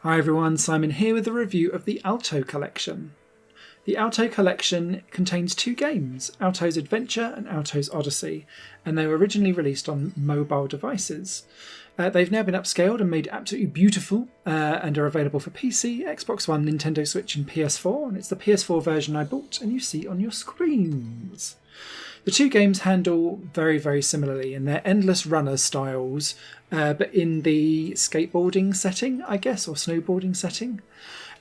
Hi everyone, Simon here with a review of the Alto Collection. The Alto Collection contains two games, Alto's Adventure and Alto's Odyssey, and they were originally released on mobile devices. They've now been upscaled and made absolutely beautiful and are available for PC, Xbox One, Nintendo Switch and PS4, and it's the PS4 version I bought and you see on your screens. The two games handle very, very similarly in their endless runner styles, but in the skateboarding setting, I guess, or snowboarding setting.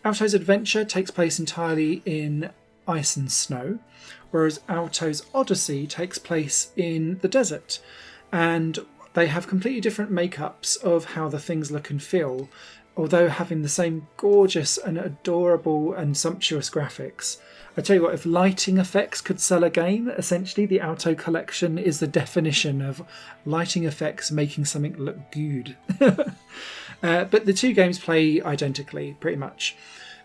Alto's Adventure takes place entirely in ice and snow, whereas Alto's Odyssey takes place in the desert. And they have completely different makeups of how the things look and feel, although having the same gorgeous and adorable and sumptuous graphics. I tell you what, if lighting effects could sell a game, essentially the Alto Collection is the definition of lighting effects making something look good. But the two games play identically, pretty much.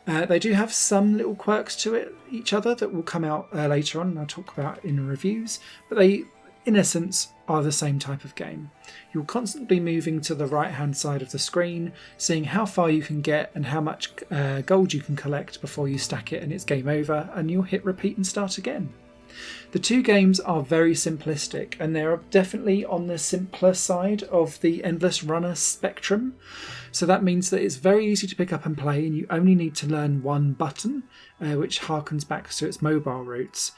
They do have some little quirks to each other that will come out later on and I'll talk about in reviews, but they, in essence, are the same type of game. You're constantly moving to the right hand side of the screen, seeing how far you can get and how much gold you can collect before you stack it and it's game over, and you'll hit repeat and start again. The two games are very simplistic and they're definitely on the simpler side of the endless runner spectrum. So that means that it's very easy to pick up and play and you only need to learn one button, which harkens back to its mobile roots.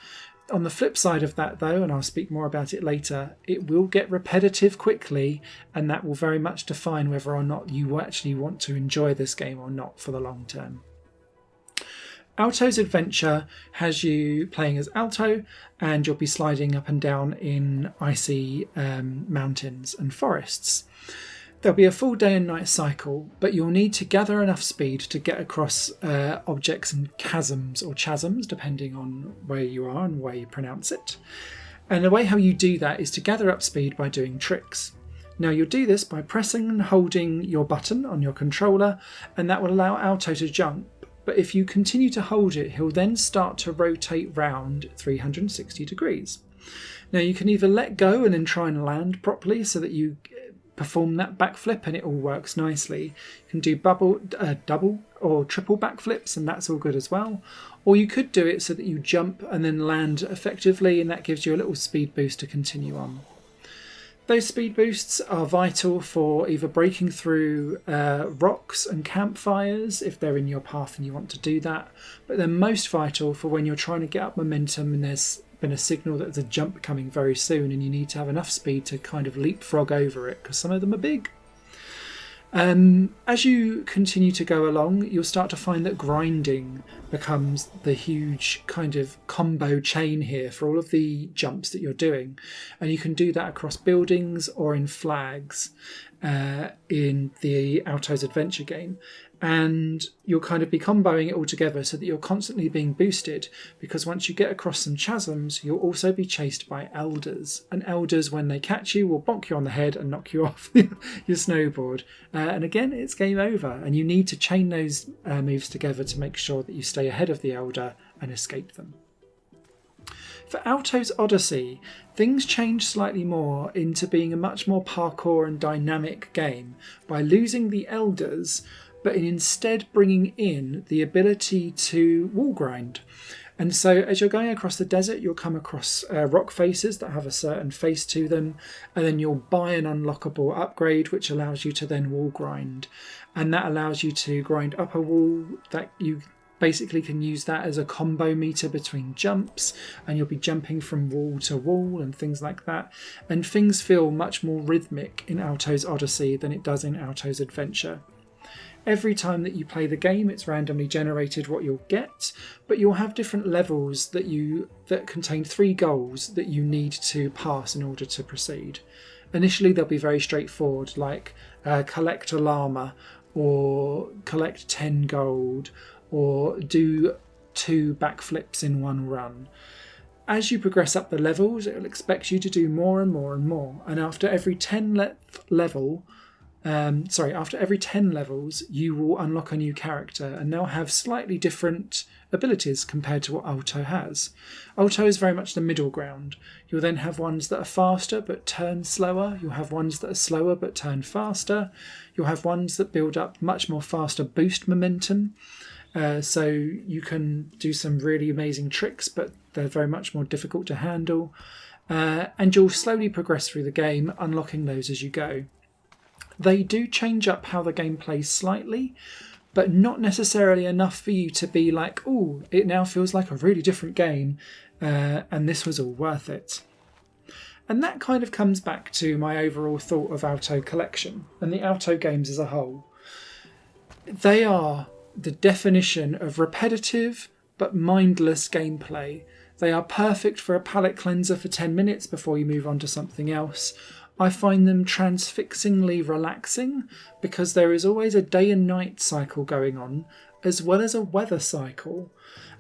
On the flip side of that though, and I'll speak more about it later, it will get repetitive quickly and that will very much define whether or not you actually want to enjoy this game or not for the long term. Alto's Adventure has you playing as Alto and you'll be sliding up and down in icy mountains and forests. There'll be a full day and night cycle, but you'll need to gather enough speed to get across objects and chasms, or chasms, depending on where you are and where you pronounce it. And the way how you do that is to gather up speed by doing tricks. Now you'll do this by pressing and holding your button on your controller, and that will allow Alto to jump. But if you continue to hold it, he'll then start to rotate round 360 degrees. Now you can either let go and then try and land properly so that you perform that backflip and it all works nicely. You can do double or triple backflips and that's all good as well. Or you could do it so that you jump and then land effectively and that gives you a little speed boost to continue on. Those speed boosts are vital for either breaking through rocks and campfires if they're in your path and you want to do that, but they're most vital for when you're trying to get up momentum and there's been a signal that there's a jump coming very soon and you need to have enough speed to kind of leapfrog over it because some of them are big. As you continue to go along, you'll start to find that grinding becomes the huge kind of combo chain here for all of the jumps that you're doing. And you can do that across buildings or in flags in the Alto's Adventure game. And you'll kind of be comboing it all together so that you're constantly being boosted, because once you get across some chasms, you'll also be chased by elders. And elders, when they catch you, will bonk you on the head and knock you off your snowboard. And again, it's game over. And you need to chain those moves together to make sure that you stay ahead of the elder and escape them. For Alto's Odyssey, things change slightly more into being a much more parkour and dynamic game by losing the elders, but instead bringing in the ability to wall grind. And so as you're going across the desert, you'll come across rock faces that have a certain face to them, and then you'll buy an unlockable upgrade which allows you to then wall grind. And that allows you to grind up a wall that you basically can use that as a combo meter between jumps, and you'll be jumping from wall to wall and things like that. And things feel much more rhythmic in Alto's Odyssey than it does in Alto's Adventure. Every time that you play the game, it's randomly generated what you'll get, but you'll have different levels that contain 3 goals that you need to pass in order to proceed. Initially, they'll be very straightforward, like collect a llama, or collect 10 gold, or do 2 backflips in one run. As you progress up the levels, it will expect you to do more and more and more, and after every 10th level, after every 10 levels, you will unlock a new character, and they'll have slightly different abilities compared to what Alto has. Alto is very much the middle ground. You'll then have ones that are faster but turn slower. You'll have ones that are slower but turn faster. You'll have ones that build up much more faster boost momentum. So you can do some really amazing tricks, but they're very much more difficult to handle. And you'll slowly progress through the game, unlocking those as you go. They do change up how the game plays slightly, but not necessarily enough for you to be like, oh, it now feels like a really different game, and this was all worth it. And that kind of comes back to my overall thought of Alto Collection and the Alto games as a whole. They are the definition of repetitive but mindless gameplay. They are perfect for a palate cleanser for 10 minutes before you move on to something else. I find them transfixingly relaxing because there is always a day and night cycle going on, as well as a weather cycle.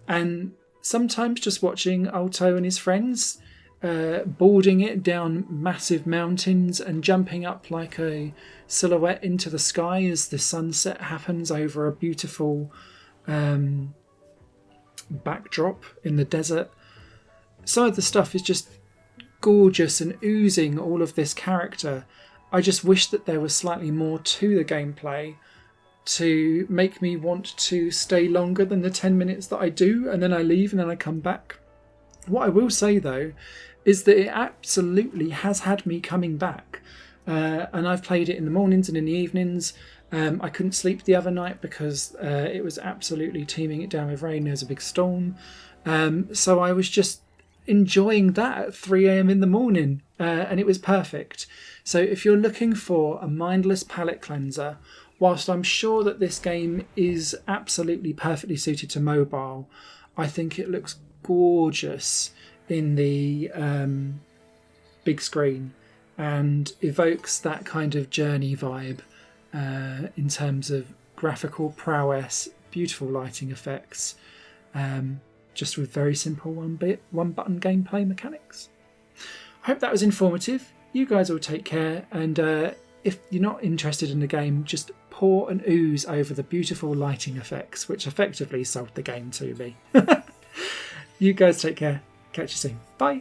And sometimes just watching Alto and his friends boarding it down massive mountains and jumping up like a silhouette into the sky as the sunset happens over a beautiful backdrop in the desert. Some of the stuff is just gorgeous and oozing all of this character. I just wish that there was slightly more to the gameplay to make me want to stay longer than the 10 minutes that I do, and then I leave and then I come back. What I will say though is that it absolutely has had me coming back, and I've played it in the mornings and in the evenings. I couldn't sleep the other night because it was absolutely teeming it down with rain. There was a big storm, so I was just enjoying that at 3 a.m. in the morning, and it was perfect. So if you're looking for a mindless palate cleanser, whilst I'm sure that this game is absolutely perfectly suited to mobile, I think it looks gorgeous in the big screen and evokes that kind of journey vibe in terms of graphical prowess, beautiful lighting effects, just with very simple one button gameplay mechanics. I hope that was informative. You guys all take care, and if you're not interested in the game, just pour and ooze over the beautiful lighting effects, which effectively sold the game to me. You guys take care. Catch you soon. Bye.